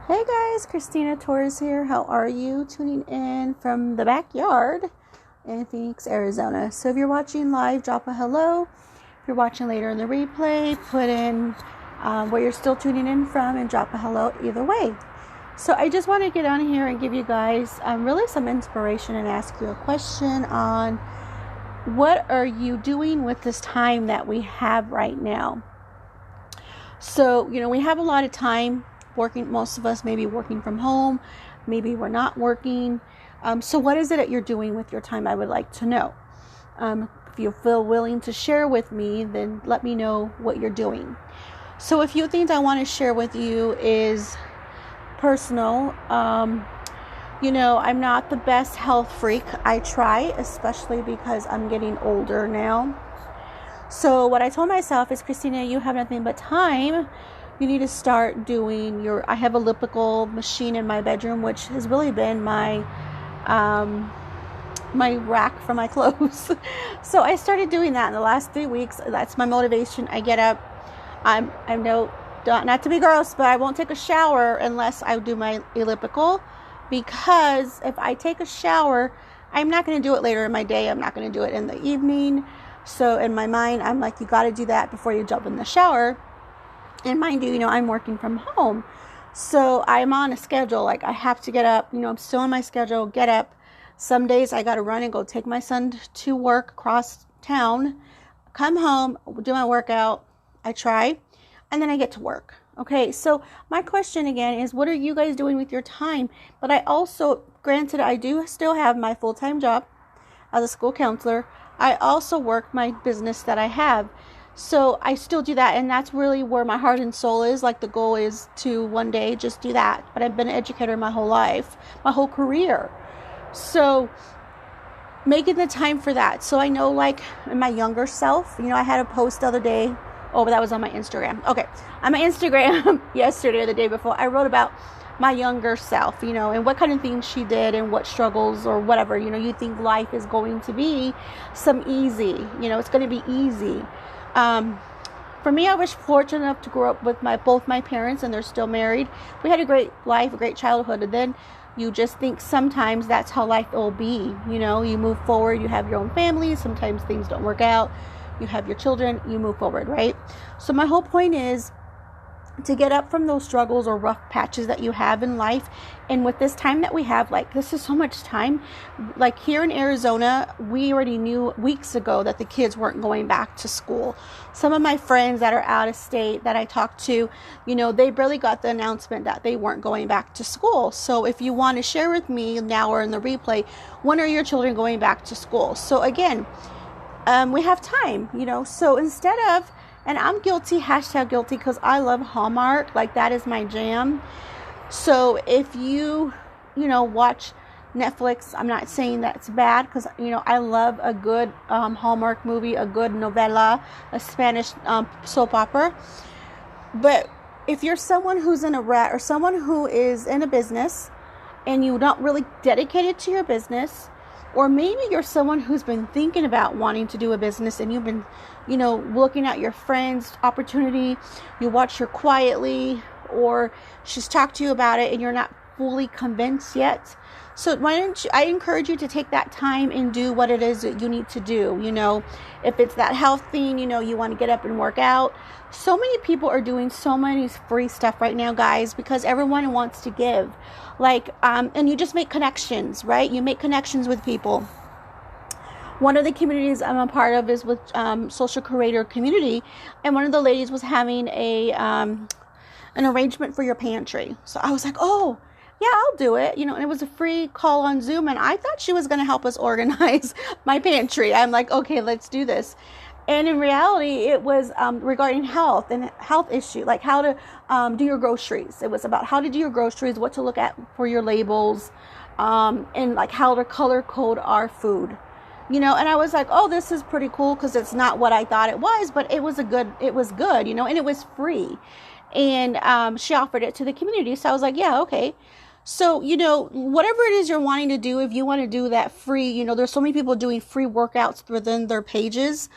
Hey guys, Christina Torres here. How are you? Tuning in from the backyard in Phoenix, Arizona. So if you're watching live, drop a hello. If you're watching later in the replay, put in where you're still tuning in from and drop a hello either way. So I just want to get on here and give you guys really some inspiration and ask you a question on what are you doing with this time that we have right now? So, we have a lot of time working. Most of us may be working from home. Maybe we're not working. So what is it that you're doing with your time? I would like to know. If you feel willing to share with me, then let me know what you're doing. So a few things I want to share with you is personal. I'm not the best health freak. I try, especially because I'm getting older now. So what I told myself is, Christina, you have nothing but time. You need to start doing I have a elliptical machine in my bedroom, which has really been my rack for my clothes. So I started doing that in the last 3 weeks. That's my motivation. I get up. I know, not to be gross, but I won't take a shower unless I do my elliptical, because if I take a shower, I'm not going to do it later in my day. I'm not going to do it in the evening. So in my mind, I'm like, you got to do that before you jump in the shower. And mind you, I'm working from home. So I'm on a schedule. Like I have to get up, I'm still on my schedule, get up. Some days I got to run and go take my son to work across town, come home, do my workout. I try, and then I get to work. Okay. So my question again is, what are you guys doing with your time? But I also, granted, I do still have my full-time job as a school counselor. I also work my business that I have. So I still do that, and that's really where my heart and soul is. Like the goal is to one day just do that. But I've been an educator my whole life, my whole career. So making the time for that. So I know, like in my younger self, I had a post the other day. Oh, but that was on my Instagram. Okay. On my Instagram yesterday or the day before, I wrote about my younger self, and what kind of things she did and what struggles or whatever, you think life is going to be some easy, it's going to be easy. For me, I was fortunate enough to grow up with both my parents, and they're still married. We had a great life, a great childhood. And then you just think sometimes that's how life will be. You move forward, you have your own family. Sometimes things don't work out. You have your children, you move forward, right? So my whole point is to get up from those struggles or rough patches that you have in life. And with this time that we have, like, this is so much time. Like here in Arizona, we already knew weeks ago that the kids weren't going back to school. Some of my friends that are out of state that I talked to, they barely got the announcement that they weren't going back to school. So if you want to share with me now or in the replay, when are your children going back to school? So again, we have time, so instead of, and I'm guilty, hashtag guilty, because I love Hallmark. Like that is my jam. So if you, watch Netflix, I'm not saying that's bad, because, I love a good Hallmark movie, a good novela, a Spanish soap opera. But if you're someone who's in a rut or someone who is in a business and you're not really dedicated to your business, or maybe you're someone who's been thinking about wanting to do a business and you've been, looking at your friend's opportunity, you watch her quietly, or she's talked to you about it and you're not fully convinced yet. So I encourage you to take that time and do what it is that you need to do. If it's that health thing, you want to get up and work out. So many people are doing so many free stuff right now, guys, because everyone wants to give. And you just make connections, right? You make connections with people. One of the communities I'm a part of is with Social Creator Community, and one of the ladies was having an arrangement for your pantry. So I was like, oh, yeah, I'll do it. And it was a free call on Zoom, and I thought she was going to help us organize my pantry. I'm like, okay, let's do this. And in reality, it was regarding health and health issue, like how to do your groceries. It was about how to do your groceries, what to look at for your labels, and like how to color code our food. And I was like, oh, this is pretty cool, because it's not what I thought it was, but it was good, and it was free. And she offered it to the community. So I was like, yeah, okay. So, whatever it is you're wanting to do, if you want to do that free, there's so many people doing free workouts within their pages.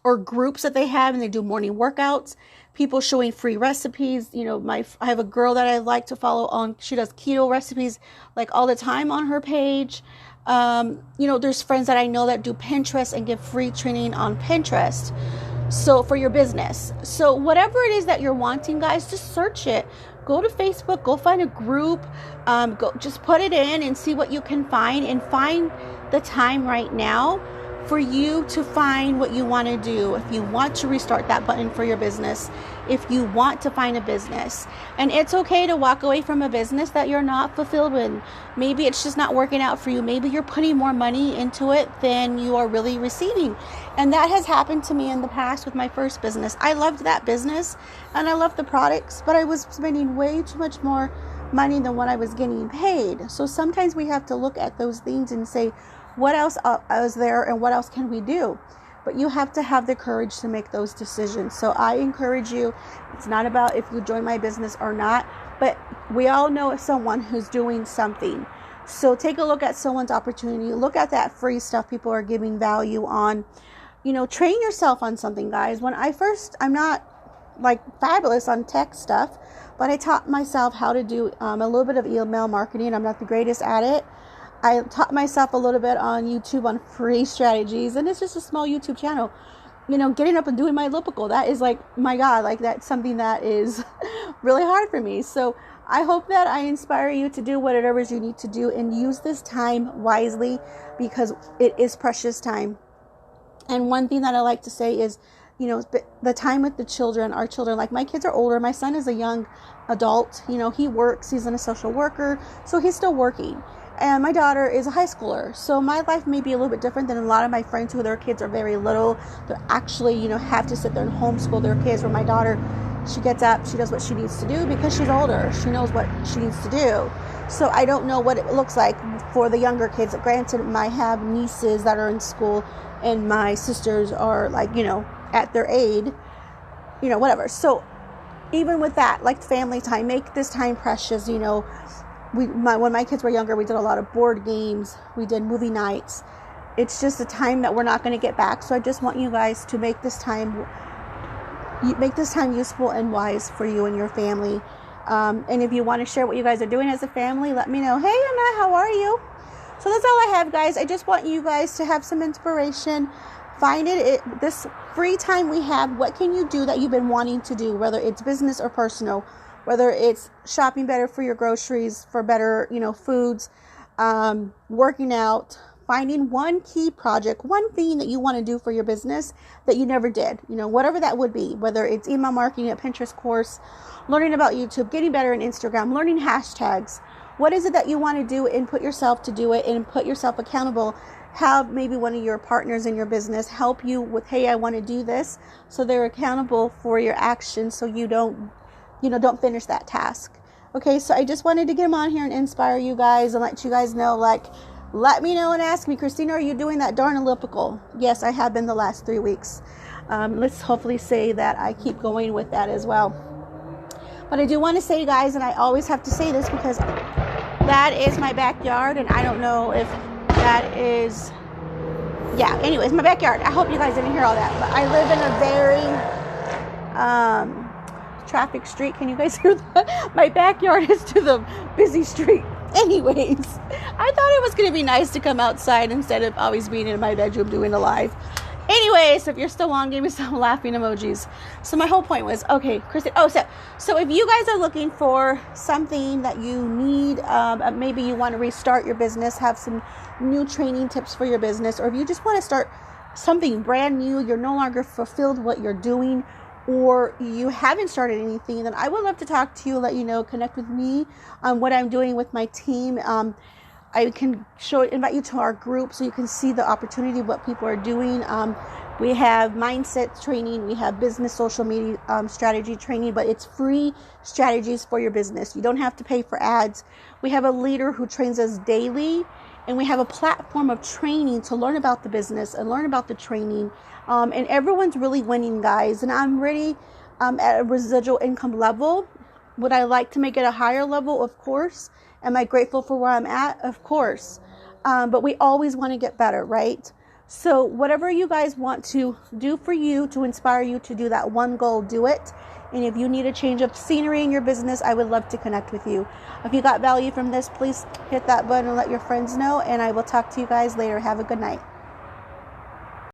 or groups that they have, and they do morning workouts, people showing free recipes. I have a girl that I like to follow on, she does keto recipes like all the time on her page. There's friends that I know that do Pinterest and give free training on Pinterest. So for your business. So whatever it is that you're wanting, guys, just search it. Go to Facebook, go find a group, go just put it in and see what you can find, and find the time right now for you to find what you want to do. If you want to restart that button for your business, if you want to find a business, and it's okay to walk away from a business that you're not fulfilled with. Maybe it's just not working out for you. Maybe you're putting more money into it than you are really receiving. And that has happened to me in the past with my first business. I loved that business and I loved the products, but I was spending way too much more money than what I was getting paid. So sometimes we have to look at those things and say, what else is there and what else can we do? But you have to have the courage to make those decisions. So I encourage you, it's not about if you join my business or not, but we all know someone who's doing something. So take a look at someone's opportunity. Look at that free stuff people are giving value on. Train yourself on something, guys. I'm not like fabulous on tech stuff, but I taught myself how to do a little bit of email marketing. I'm not the greatest at it. I taught myself a little bit on YouTube on free strategies, and it's just a small YouTube channel. Getting up and doing my elliptical, that is like, my God, like that's something that is really hard for me. So I hope that I inspire you to do whatever it is you need to do and use this time wisely, because it is precious time. And one thing that I like to say is, the time with the children, our children, like my kids are older. My son is a young adult. He works, he's a social worker, so he's still working. And my daughter is a high schooler. So my life may be a little bit different than a lot of my friends who their kids are very little. They're actually, have to sit there and homeschool their kids. Where my daughter, she gets up, she does what she needs to do because she's older. She knows what she needs to do. So I don't know what it looks like for the younger kids. Granted, I have nieces that are in school and my sisters are like, at their age, whatever. So even with that, like family time, make this time precious, when my kids were younger, we did a lot of board games. We did movie nights. It's just a time that we're not going to get back. So I just want you guys to make this time useful and wise for you and your family. And if you want to share what you guys are doing as a family, let me know. Hey, Anna, how are you? So that's all I have, guys. I just want you guys to have some inspiration. Find this free time we have. What can you do that you've been wanting to do, whether it's business or personal? Whether it's shopping better for your groceries, for better, foods, working out, finding one key project, one thing that you want to do for your business that you never did, whatever that would be, whether it's email marketing, a Pinterest course, learning about YouTube, getting better in Instagram, learning hashtags. What is it that you want to do, and put yourself to do it and put yourself accountable? Have maybe one of your partners in your business help you with, hey, I want to do this. So they're accountable for your actions, so you don't finish that task. Okay, so I just wanted to get them on here and inspire you guys and let you guys know, let me know and ask me, Christina, are you doing that darn elliptical? Yes, I have been the last 3 weeks. Let's hopefully say that I keep going with that as well. But I do want to say, guys, and I always have to say this because that is my backyard, and I don't know if that is, anyways, my backyard. I hope you guys didn't hear all that, but I live in a very, traffic street. Can you guys hear that? My backyard is to the busy street. Anyways, I thought it was going to be nice to come outside instead of always being in my bedroom doing a live. Anyways, if you're still on, give me some laughing emojis. So my whole point was, okay, Kristen. So if you guys are looking for something that you need, maybe you want to restart your business, have some new training tips for your business, or if you just want to start something brand new, you're no longer fulfilled what you're doing, or you haven't started anything, then I would love to talk to you, let you know, connect with me on what I'm doing with my team. I can invite you to our group so you can see the opportunity of what people are doing. We have mindset training, we have business social media strategy training, but it's free strategies for your business. You don't have to pay for ads. We have a leader who trains us daily, and we have a platform of training to learn about the business and learn about the training. And everyone's really winning, guys. And I'm really at a residual income level. Would I like to make it a higher level? Of course. Am I grateful for where I'm at? Of course. But we always want to get better, right? So whatever you guys want to do for you to inspire you to do that one goal, do it. And if you need a change of scenery in your business, I would love to connect with you. If you got value from this, please hit that button and let your friends know. And I will talk to you guys later. Have a good night.